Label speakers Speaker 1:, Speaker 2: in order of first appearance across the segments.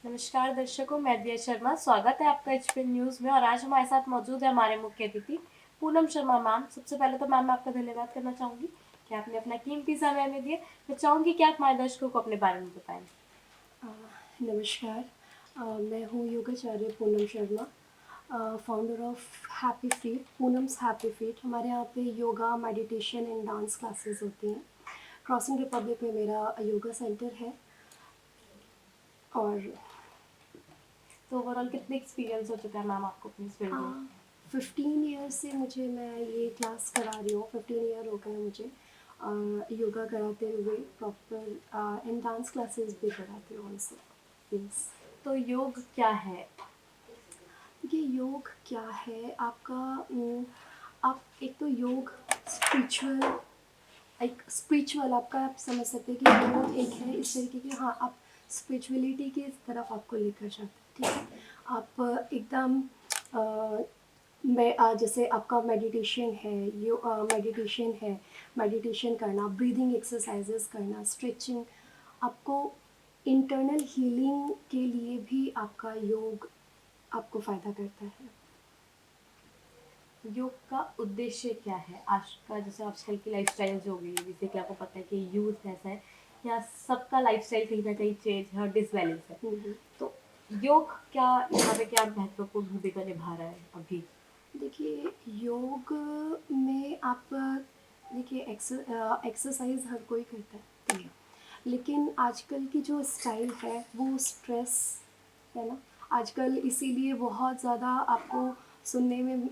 Speaker 1: नमस्कार दर्शकों, मैं दिया शर्मा। स्वागत है आपका एचपीएन न्यूज़ में। और आज हमारे साथ मौजूद है हमारे मुख्य अतिथि पूनम शर्मा मैम। सबसे पहले तो मैम मैं आपका धन्यवाद करना चाहूँगी कि आपने अपना कीमती समय हमें दिया। मैं चाहूँगी कि आप हमारे दर्शकों को अपने बारे में बताएं।
Speaker 2: अ, नमस्कार। मैं हूँ योगाचार्य Poonam Sharma, founder of happy feet, Poonam's happy feet. हमारे यहाँ पे yoga, meditation and dance classes होती हैं। क्रॉसिंग रिपब्लिक में मेरा योगा सेंटर है। और
Speaker 1: तो ओवरऑल कितने एक्सपीरियंस हो चुका है मैम आपको अपनी इस फील्ड में?
Speaker 2: 15 ईयर से मैं ये क्लास करा रही हूँ। 15 ईयर हो गए मुझे योगा कराते हुए प्रॉपर, एंड डांस क्लासेस भी कराती हूँ ऑल्सो। यस।
Speaker 1: तो योग क्या है?
Speaker 2: देखिए, योग क्या है आपका? आप एक तो योग स्पिरिचुअल आपका, आप समझ सकते हैं कि योग एक है इस तरीके की। हाँ, आप स्पिरिचुअलिटी की तरफ आपको लेकर जाते हैं, ठीक है। आप एकदम जैसे आपका मेडिटेशन करना, ब्रीदिंग एक्सरसाइजेस करना, स्ट्रेचिंग, आपको इंटरनल हीलिंग के लिए भी आपका योग आपको फ़ायदा करता है।
Speaker 1: योग का उद्देश्य क्या है? आज का जैसे आजकल की लाइफस्टाइल जो हो गई है, जैसे कि आपको पता है कि यूथ ऐसा है या सबका लाइफस्टाइल कहीं ना कहीं चेंज है और डिसबैलेंस है। तो योग क्या यहाँ पे क्या महत्वपूर्ण भूमिका निभा रहा है अभी?
Speaker 2: देखिए, योग में आप देखिए एक्सरसाइज हर कोई करता है, ठीक है। लेकिन आजकल की जो स्टाइल है वो स्ट्रेस है ना। आजकल इसीलिए बहुत ज़्यादा आपको सुनने में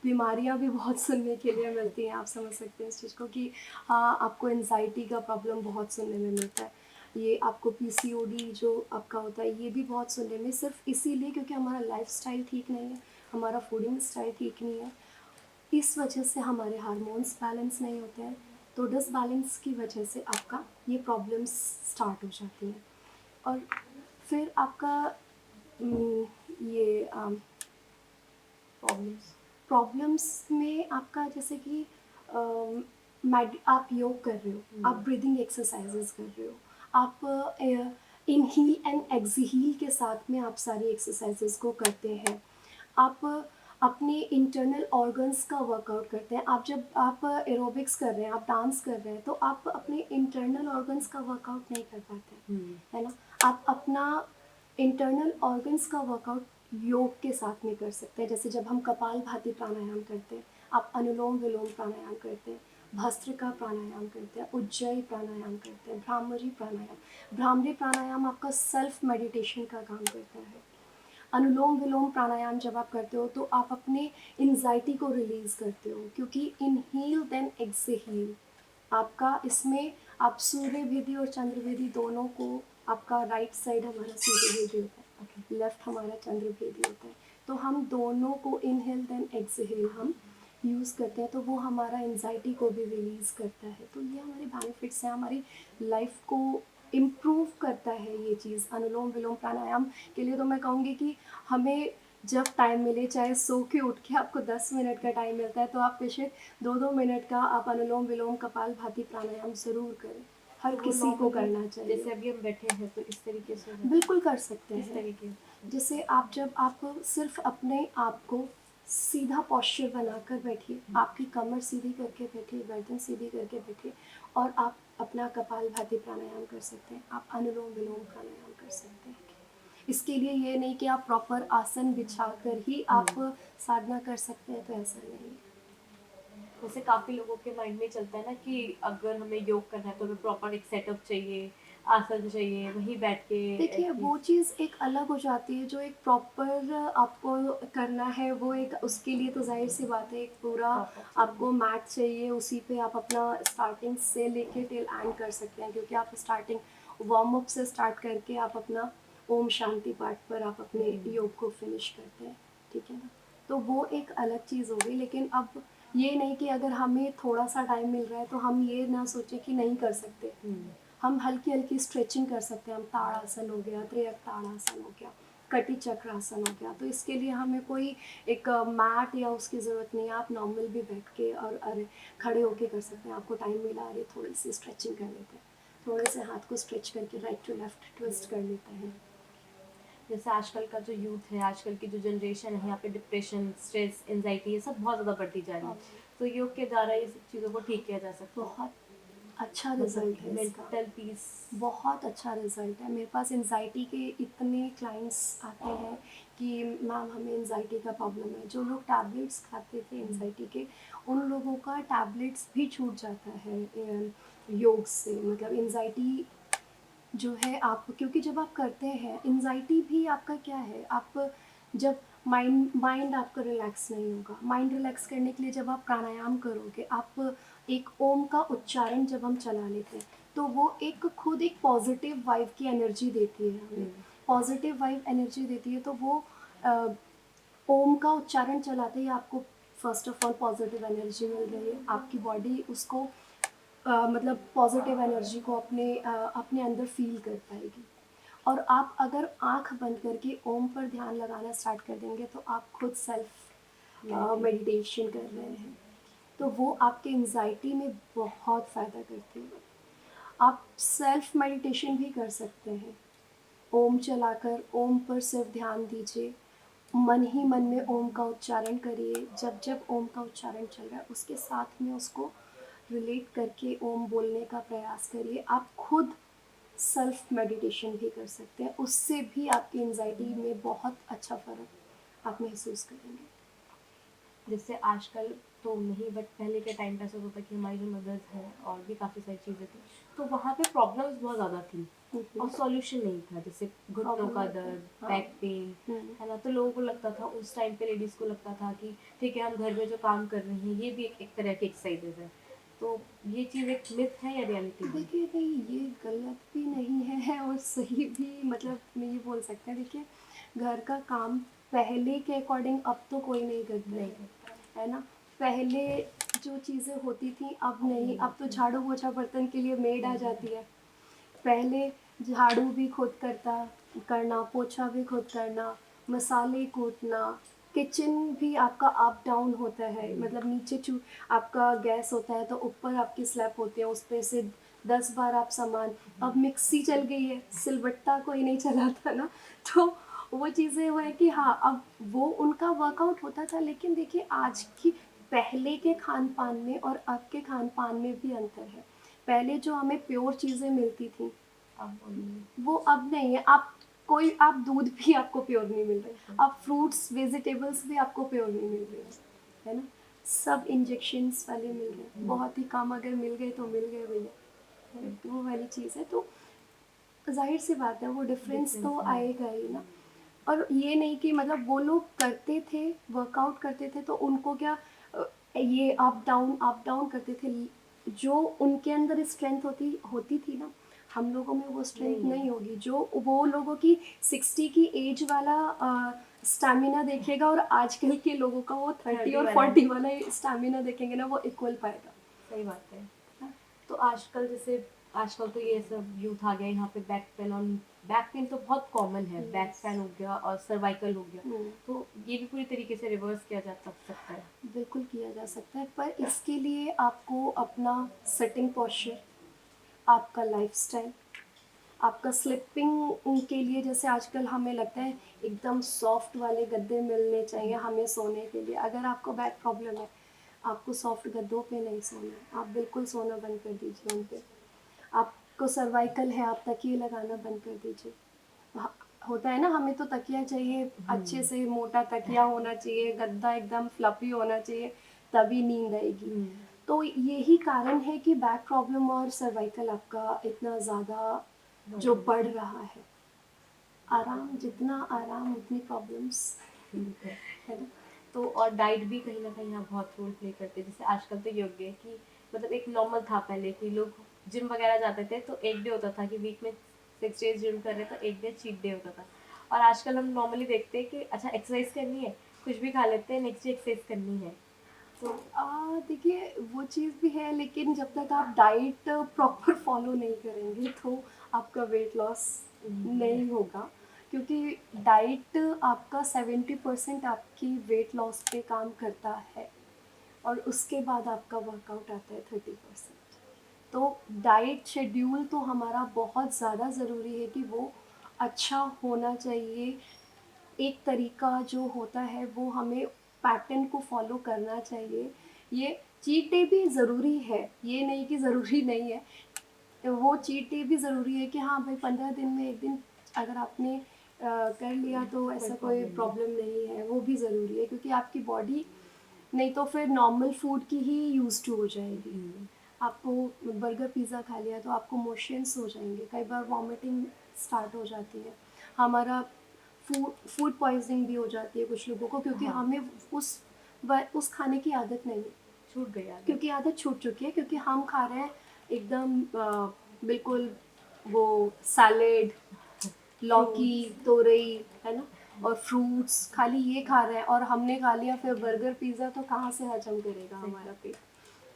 Speaker 2: बीमारियां भी बहुत सुनने के लिए मिलती हैं। आप समझ सकते हैं इस चीज़ को कि हाँ, आपको एनजाइटी का प्रॉब्लम बहुत सुनने में मिलता है। ये आपको पीसीओडी जो आपका होता है ये भी बहुत सुनने में, सिर्फ इसीलिए क्योंकि हमारा लाइफस्टाइल ठीक नहीं है, हमारा फूडिंग स्टाइल ठीक नहीं है। इस वजह से हमारे हार्मोन्स बैलेंस नहीं होते हैं। तो डिसबैलेंस की वजह से आपका ये प्रॉब्लम्स स्टार्ट हो जाती हैं। और फिर आपका ये
Speaker 1: प्रॉब्लम्स।
Speaker 2: प्रॉब्लम्स में आपका जैसे कि आप योग कर रहे हो, आप ब्रीदिंग एक्सरसाइजेस कर रहे हो, आप इनहील एंड एक्सहील के साथ में आप सारी एक्सरसाइजेस को करते हैं। आप अपने इंटरनल ऑर्गन्स का वर्कआउट करते हैं। आप एरोबिक्स कर रहे हैं, आप डांस कर रहे हैं, तो आप अपने इंटरनल ऑर्गन्स का वर्कआउट नहीं कर पाते हैं, है ना। आप अपना इंटरनल ऑर्गन्स का वर्कआउट योग के साथ में कर सकते हैं। जैसे जब हम कपालभाति प्राणायाम करते हैं, आप अनुलोम विलोम प्राणायाम करते हैं, भस्त्रिका प्राणायाम करते हैं, उज्जयी प्राणायाम करते हैं, भ्रामरी प्राणायाम आपका सेल्फ मेडिटेशन का काम करता है। अनुलोम विलोम प्राणायाम जब आप करते हो तो आप अपने एंजाइटी को रिलीज करते हो, क्योंकि इनहील देन एक्सहेल आपका इसमें, आप सूर्य भेदी और चंद्र भेदी दोनों को, आपका राइट साइड हमारा सूर्य भेदी होता है, लेफ्ट हमारा चंद्र भेदी होता है। तो हम दोनों को इनहेल देन एक्सहेल हम यूज़ करते हैं, तो वो हमारा एंजाइटी को भी रिलीज़ करता है। तो ये हमारे बेनिफिट्स हैं, हमारी लाइफ को इम्प्रूव करता है ये चीज़। अनुलोम विलोम प्राणायाम के लिए तो मैं कहूँगी कि हमें जब टाइम मिले, चाहे सो के उठ के आपको 10 मिनट का टाइम मिलता है, तो आप बेशक 2-2 मिनट का आप अनुलोम विलोम कपालभाति प्राणायाम ज़रूर करें। हर
Speaker 1: तो वो
Speaker 2: किसी को
Speaker 1: नॉर्मली
Speaker 2: करना चाहिए।
Speaker 1: जैसे अभी हम बैठे हैं तो इस तरीके से हो जाता है?
Speaker 2: बिल्कुल कर सकते
Speaker 1: किस
Speaker 2: हैं।
Speaker 1: तरीके से?
Speaker 2: जैसे जब आप सिर्फ अपने आप को सीधा पॉस्चर बनाकर बैठिए, आपकी कमर सीधी करके बैठिए, गर्दन सीधी करके बैठिए, और आप अपना कपालभाति प्राणायाम कर सकते हैं, आप अनुलोम विलोम प्राणायाम कर सकते हैं। इसके लिए ये नहीं कि आप प्रॉपर आसन बिछा कर ही आप साधना कर सकते हैं, तो ऐसा नहीं है।
Speaker 1: जैसे काफी लोगों के माइंड में चलता है ना कि अगर हमें योग करना है तो हमें प्रॉपर एक सेटअप चाहिए, आसन चाहिए, वहीं बैठ के
Speaker 2: देखिए, वो चीज़ एक अलग हो जाती है। जो एक प्रॉपर आपको करना है वो एक, उसके लिए तो ज़ाहिर सी बात है, एक पूरा
Speaker 1: प्रॉपर
Speaker 2: आपको
Speaker 1: चाहिए।
Speaker 2: मैट चाहिए, उसी पे आप अपना स्टार्टिंग से लेके टिल एंड कर सकते हैं, क्योंकि आप स्टार्टिंग वार्म अप से स्टार्ट करके आप अपना ओम शांति पाठ पर आप अपने योग को फिनिश करते हैं, ठीक है ना। तो वो एक अलग चीज़ हो गई। लेकिन अब ये नहीं कि अगर हमें थोड़ा सा टाइम मिल रहा है तो हम ये ना सोचें कि नहीं कर सकते। हम हल्की हल्की स्ट्रेचिंग कर सकते हैं। हम ताड़ासन हो गया, त्रियक ताड़ासन हो गया, कटी चक्रासन हो गया। तो इसके लिए हमें कोई एक मैट या उसकी ज़रूरत नहीं है। आप नॉर्मल भी बैठ के और अरे खड़े होके कर सकते हैं। आपको टाइम मिला, अरे थोड़ी सी स्ट्रेचिंग कर लेते हैं, थोड़े से हाथ को स्ट्रेच करके राइट टू लेफ्ट ट्विस्ट कर लेते हैं।
Speaker 1: जैसे आजकल का जो यूथ है, आजकल की जो जनरेशन है, यहाँ पे डिप्रेशन, स्ट्रेस, एंजाइटी ये सब बहुत ज़्यादा बढ़ती जा रही है। तो योग के द्वारा ये सब चीज़ों को ठीक किया जा सकता है।
Speaker 2: बहुत अच्छा
Speaker 1: मतलब
Speaker 2: रिजल्ट है इसका,
Speaker 1: मेंटल पीस।
Speaker 2: बहुत अच्छा रिजल्ट है। मेरे पास एनजाइटी के इतने क्लाइंट्स आते हैं कि मैम हमें एनजाइटी का प्रॉब्लम है। जो लोग टैबलेट्स खाते थे एनजाइटी के, उन लोगों का टैबलेट्स भी छूट जाता है योग से। मतलब एनजाइटी जो है आप, क्योंकि जब आप करते हैं एनजाइटी भी आपका क्या है, आप जब माइंड आपका रिलैक्स नहीं होगा। माइंड रिलैक्स करने के लिए जब आप प्राणायाम करोगे, आप एक ओम का उच्चारण जब हम चला लेते हैं तो वो एक खुद एक पॉजिटिव वाइब की एनर्जी देती है हमें, पॉजिटिव वाइब एनर्जी देती है। तो वो अ, ओम का उच्चारण चलाते ही आपको first of all positive energy मिल रही है। आपकी बॉडी उसको मतलब पॉजिटिव एनर्जी को अपने अंदर फील कर पाएगी। और आप अगर आंख बंद करके ओम पर ध्यान लगाना स्टार्ट कर देंगे तो आप खुद सेल्फ मेडिटेशन कर रहे हैं। तो वो आपके एंजाइटी में बहुत फ़ायदा करती है। आप सेल्फ मेडिटेशन भी कर सकते हैं। ओम चलाकर ओम पर सिर्फ ध्यान दीजिए, मन ही मन में ओम का उच्चारण करिए। जब जब ओम का उच्चारण चल रहा है उसके साथ में उसको रिलेट करके ओम बोलने का प्रयास करिए। आप खुद सेल्फ मेडिटेशन भी कर सकते हैं, उससे भी आपकी एंजाइटी में बहुत अच्छा फ़र्क आप महसूस करेंगे।
Speaker 1: जैसे आजकल तो नहीं, बट पहले के टाइम पे ऐसा होता था कि हमारी जो मदर्स हैं और भी काफ़ी सारी चीज़ें थी, तो वहाँ पे प्रॉब्लम्स बहुत ज़्यादा थी और सॉल्यूशन नहीं था। जैसे घुटनों का दर्द,
Speaker 2: हाँ।
Speaker 1: बैक पेन,
Speaker 2: हम्म।
Speaker 1: है ना। तो लोगों को लगता था उस टाइम पे, लेडीज़ को लगता था कि ठीक है, हम घर में जो काम कर रहे हैं ये भी एक तरह की एक्सरसाइजेज है। तो ये चीज़ एक मिथ है या रियलिटी है?
Speaker 2: देखिए नहीं, ये गलत भी नहीं है और सही भी, मतलब मैं ये बोल सकते हैं। देखिए घर का काम पहले के अकॉर्डिंग अब तो कोई नहीं करता
Speaker 1: नहीं
Speaker 2: है,
Speaker 1: करता।
Speaker 2: है ना। पहले जो चीज़ें होती थी अब नहीं, अब तो झाड़ू पोछा बर्तन के लिए मेड आ जाती है। पहले झाड़ू भी खुद करना, पोछा भी खुद करना, मसाले कूटना, किचन भी आपका अप डाउन होता है। मतलब नीचे आपका गैस होता है तो ऊपर आपकी स्लैब होती है, उस पे से 10 बार आप सामान। अब मिक्सी चल गई है, सिलबट्टा कोई नहीं चलाता ना। तो वो चीज़ें हुआ है कि हाँ, अब वो उनका वर्कआउट होता था। लेकिन देखिए आज की, पहले के खान पान में और अब के खान पान में भी अंतर है। पहले जो हमें प्योर चीज़ें मिलती थी
Speaker 1: अब वो नहीं।
Speaker 2: वो अब नहीं है। आप दूध भी आपको प्योर नहीं मिल रहा, आप फ्रूट्स वेजिटेबल्स भी आपको प्योर नहीं मिल रहे हैं, है ना। सब इंजेक्शंस वाले मिल रहे हैं, बहुत ही कम, अगर मिल गए तो मिल गए भैया, है ना? तो वो वाली चीज़ है। तो जाहिर सी बात है वो डिफरेंस तो
Speaker 1: डिफरेंस है।
Speaker 2: आएगा ही ना। और ये नहीं कि मतलब वो लोग करते थे, वर्कआउट करते थे तो उनको क्या ये अप डाउन करते थे। जो उनके अंदर स्ट्रेंथ होती थी ना, हम लोगों में वो स्ट्रेंथ
Speaker 1: नहीं है।
Speaker 2: नहीं होगी। जो वो लोगों की 60 की एज वाला स्टैमिना देखेगा और आजकल के लोगों का वो 30 और
Speaker 1: वाला है।
Speaker 2: 40 वाला स्टैमिना देखेंगे ना, वो इक्वल पाएगा।
Speaker 1: सही बात है। तो आजकल जैसे, आजकल तो ये सब यूथ आ गया यहाँ पे, बैक पेन, और बैक पेन तो बहुत कॉमन है। Back
Speaker 2: Yes.
Speaker 1: पेन हो गया और सर्वाइकल हो गया।
Speaker 2: हम्म।
Speaker 1: तो ये भी पूरी तरीके से रिवर्स किया जा सकता है।
Speaker 2: बिल्कुल किया जा सकता है, पर इसके लिए आपको अपना सिटिंग पोस्चर, आपका लाइफस्टाइल, आपका स्लीपिंग के लिए, जैसे आजकल हमें लगता है एकदम सॉफ्ट वाले गद्दे मिलने चाहिए हमें सोने के लिए। अगर आपको बैक प्रॉब्लम है, आपको सॉफ्ट गद्दों पे नहीं सोना है, आप बिल्कुल सोना बंद कर दीजिए उन पे। आपको सर्वाइकल है, आप तकिए लगाना बंद कर दीजिए। होता है ना, हमें तो तकिया चाहिए, अच्छे से मोटा तकिया होना चाहिए, गद्दा एकदम फ्लफी होना चाहिए, तभी नींद आएगी। तो यही कारण है कि बैक प्रॉब्लम और सर्वाइकल आपका इतना ज़्यादा जो बढ़ रहा है। आराम, जितना आराम उतनी प्रॉब्लम्स, है ना।
Speaker 1: तो और डाइट भी कहीं ना कहीं यहाँ बहुत रोल प्ले करते हैं। जैसे आजकल तो योग्य है कि मतलब एक नॉर्मल था पहले कि लोग जिम वगैरह जाते थे तो एक डे होता था कि वीक में 6 डेज जिम कर रहे, तो एक डे चीट डे होता था। और आजकल हम नॉर्मली देखते हैं कि अच्छा एक्सरसाइज करनी है, कुछ भी खा लेते हैं, नेक्स्ट डे एक्सरसाइज करनी है। तो
Speaker 2: देखिए वो चीज़ भी है, लेकिन जब तक आप डाइट प्रॉपर फॉलो नहीं करेंगे तो आपका वेट लॉस नहीं होगा। क्योंकि डाइट आपका 70% आपकी वेट लॉस पे काम करता है और उसके बाद आपका वर्कआउट आता है 30%। तो डाइट शेड्यूल तो हमारा बहुत ज़्यादा ज़रूरी है कि वो अच्छा होना चाहिए, एक तरीका जो होता है वो हमें पैटर्न को फॉलो करना चाहिए। ये चीट डे भी ज़रूरी है, ये नहीं कि ज़रूरी नहीं है। वो चीट डे भी ज़रूरी है कि हाँ भाई 15 दिन में 1 दिन अगर आपने कर लिया तो ऐसा कोई
Speaker 1: प्रॉब्लम नहीं।
Speaker 2: प्रॉब्लम नहीं है, वो भी ज़रूरी है क्योंकि आपकी बॉडी नहीं तो फिर नॉर्मल फूड की ही यूज़ टू हो जाएगी। आपको बर्गर पिज़्ज़ा खा लिया तो आपको मोशंस हो जाएंगे, कई बार वॉमिटिंग स्टार्ट हो जाती है, हमारा फूड पॉइजनिंग भी हो जाती है कुछ लोगों को क्योंकि
Speaker 1: हाँ।
Speaker 2: हमें उस खाने की आदत नहीं है,
Speaker 1: छूट गई आदत।
Speaker 2: क्योंकि आदत छूट चुकी है, क्योंकि हम खा रहे हैं एकदम बिल्कुल वो सैलेड, लौकी, तोरई, है ना, और फ्रूट्स, खाली ये खा रहे हैं और हमने खा लिया फिर बर्गर पिज़्ज़ा, तो कहाँ से हजम करेगा
Speaker 1: सही
Speaker 2: हमारा पेट,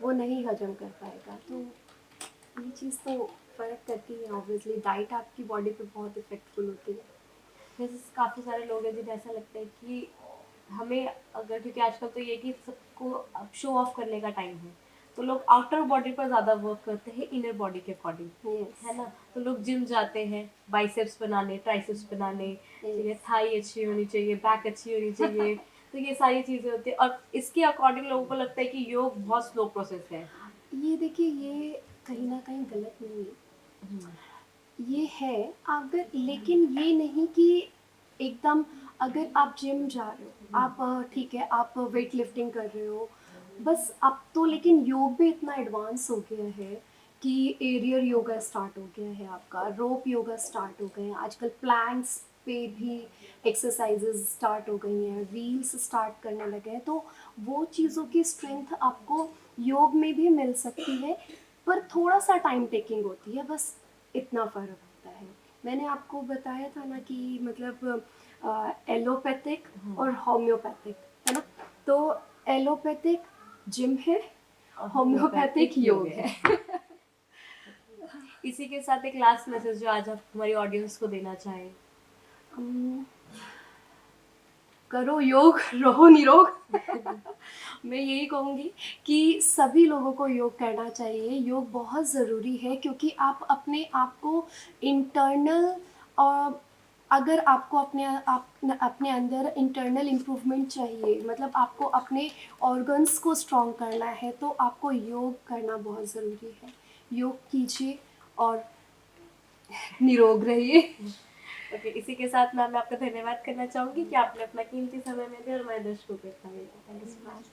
Speaker 2: वो नहीं हजम कर पाएगा। तो ये चीज़ तो फ़र्क करती है, ऑब्वियसली डाइट आपकी बॉडी पे बहुत इफेक्टफुल होती है।
Speaker 1: जैसे काफ़ी सारे लोग हैं जिन्हें ऐसा लगता है कि हमें अगर, क्योंकि आजकल तो ये कि सबको अब शो ऑफ करने का टाइम है, तो लोग आउटर बॉडी पर ज़्यादा वर्क करते हैं इनर बॉडी के अकॉर्डिंग,
Speaker 2: यस,
Speaker 1: है ना। तो लोग जिम जाते हैं बाइसेप्स बनाने, ट्राइसेप्स बनाने, ठीक है,
Speaker 2: यस।
Speaker 1: थाई अच्छी होनी चाहिए, बैक अच्छी होनी चाहिए। तो ये सारी चीज़ें होती हैं और इसके अकॉर्डिंग लोगों को लगता है कि योग बहुत स्लो प्रोसेस है।
Speaker 2: ये देखिए, ये कहीं न कहीं गलत नहीं है। ये है, अगर लेकिन ये नहीं कि एकदम, अगर आप जिम जा रहे हो, आप ठीक है, आप वेट लिफ्टिंग कर रहे हो, बस अब तो लेकिन योग भी इतना एडवांस हो गया है कि एरियर योगा स्टार्ट हो गया है आपका, रोप योगा स्टार्ट हो गए हैं, आजकल प्लैंक्स पे भी एक्सरसाइजेज स्टार्ट हो गई हैं, व्हील्स स्टार्ट करने लगे हैं, तो वो चीज़ों की स्ट्रेंथ आपको योग में भी मिल सकती है, पर थोड़ा सा टाइम टेकिंग होती है, बस इतना फ़र्क होता है। मैंने आपको बताया था ना कि मतलब एलोपैथिक और होम्योपैथिक, है ना? तो एलोपैथिक जिम है, होम्योपैथिक योग है।
Speaker 1: इसी के साथ एक लास्ट मैसेज जो आज आप हमारी ऑडियंस को देना चाहें।
Speaker 2: हम करो योग, रहो निरोग। मैं यही कहूँगी कि सभी लोगों को योग करना चाहिए, योग बहुत ज़रूरी है क्योंकि आप अपने आप को इंटरनल, अगर आपको अपने अंदर इंटरनल इम्प्रूवमेंट चाहिए, मतलब आपको अपने ऑर्गन्स को स्ट्रॉन्ग करना है, तो आपको योग करना बहुत ज़रूरी है। योग कीजिए और निरोग रहिए।
Speaker 1: ओके, इसी के साथ मैं आपका धन्यवाद करना चाहूँगी कि आपने अपना कीमती समय में दिया और हमारे दर्शकों को इतना मिला। Thank you so much.